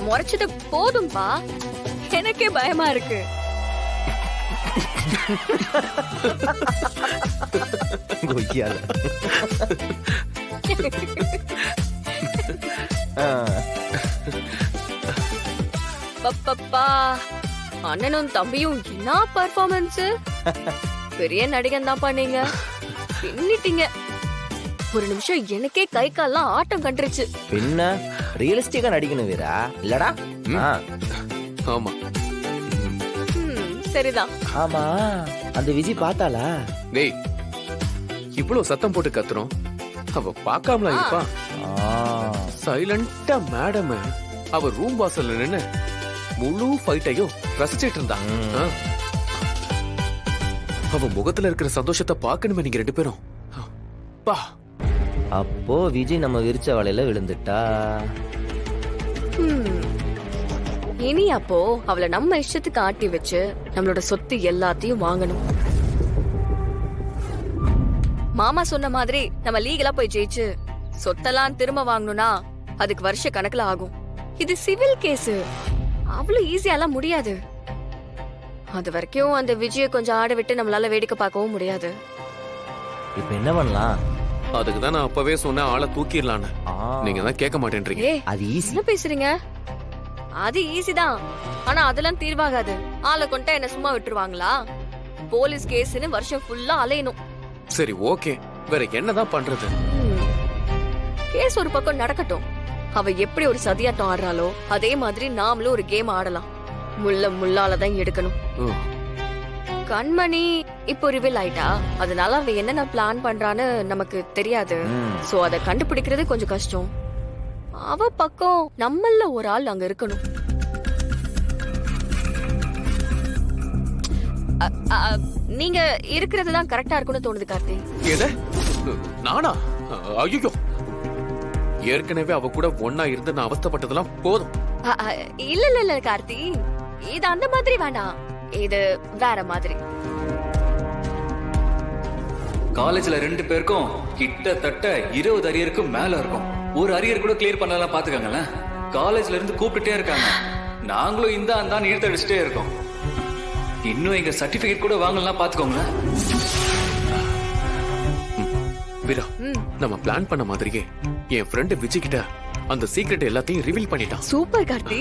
முறைச்சது போதும்பா, எனக்கே பயமா இருக்கு. பப்பப்பா, அண்ணனும் தம்பியும் என்ன பர்ஃபார்மன்ஸ்! பெரிய நடிகன் தான்ப்பா நீங்க. பின்னிட்டீங்க. ஒரு நிமிஷம் எனக்கே கை கால்லாம் ஆட்டம் கண்டுருச்சு. பின்ன ரியலிஸ்டிக்கா நடிக்கணும் வீரா, இல்லடா? ஆமா சரிதான். ஆமா, அந்த விஜய் பார்த்தாளா? டேய், இவ்வளவு சத்தம் போட்டு கத்துறோம், அவ பாக்காமலா இருப்பா? சைலண்டா மேடம் அவ ரூம் வாசல்ல நின்னு முழு ஃபைட்டையும் ரசிச்சிட்டு இருந்தா. அவ முகத்துல இருக்கிற சந்தோஷத்தை பாக்கணுமே நீங்க ரெண்டு பேரும். பா, அப்போ விஜய் நம்ம விரிச்ச வலையில விழுந்துட்டா. இனி அப்போ அவளை நம்ம இஷ்டத்துக்கு ஆட்டி வச்சு நம்மளோட சொத்து எல்லாத்தையும் வாங்கணும். மாமா சொன்ன மாதிரி நம்ம லீகலா போய் ஜெயிச்சு சொத்தெல்லாம் திரும்ப வாங்கணும்னா அதுக்கு வருஷ கணக்குல ஆகும். இது சிவில் கேஸ், அவ்வளவு ஈஸியாலாம் முடியாது. அது வரைக்கும் அந்த விஜய கொஞ்சம் ஆட விட்டு நம்மளால வேடிக்கை பார்க்கவும் முடியாது. இப்ப என்ன பண்ணலாம்? அதுக்கு தான் நான் அப்பவே சொன்ன ஆளை தூக்கிடலான்னு. நீங்க தான் கேட்க மாட்டேன்றீங்க. அது ஈஸி. என்ன பேசுறீங்க? அது ஈஸி தான், ஆனா அதெல்லாம் தீர்வாகாது. ஆளை கொண்டா என்ன சும்மா விட்டுருவாங்களா? போலீஸ் கேஸ்னு வருஷம் ஃபுல்லா அலையணும். சரி, ஓகே, வேற என்னதான் பண்றது? கேஸ் ஒரு பக்கம் நடக்கட்டும். அவ எப்படி ஒரு சதியாட்டம் ஆடுறாளோ அதே மாதிரி நாமளும் ஒரு கேம் ஆடலாம். முள்ளாலதான் எடுக்கணும். கண்மணி இப்போ ரிவீல் ஆயிட்டா, அதனால அவ என்னென்ன பிளான் பண்றான்னு நமக்கு தெரியாது. சோ அத கண்டுபிடிக்கிறது கொஞ்சம் கஷ்டம். அவ பக்கம் நம்மள ஒரு ஆள் அங்க இருக்கணும். நீங்க இருக்கிறதுதான் கரெக்டா இருக்கும்னு தோணுது கார்த்தி. என்ன நானா? ஐயோ, ஏற்கனவே அவ கூட ஒன்னா இருந்து நான் அவஸ்தைப்பட்டதெல்லாம் போதும். இல்ல இல்ல இல்ல கார்த்தி, இது அந்த மாதிரி வேண்டாம், இது வேற மாதிரி. காலேஜ்ல 2 பேருக்கும் கிட்டத்தட்ட 20 அரியருக்கு மேல இருக்கும். ஒரு அரியர் கூட கிளியர் பண்ணலாம் பாத்துக்கங்களேன். காலேஜ்ல இருந்து கூப்பிட்டுட்டே இருக்காங்க. நாங்களும் இந்த அந்த நீர்த்த அடிச்சுட்டே இருக்கோம். இன்னும் எங்க சர்டிபிகேட் கூட வாங்கலாம் பாத்துக்கோங்களேன். வீரா, நம்ம பிளான் பண்ண மாதிரியே என் ஃப்ரெண்ட் விஜய் கிட்ட அந்த சீக்ரெட் எல்லாத்தையும் ரிவீல் பண்ணிட்டான். சூப்பர் கார்த்தி.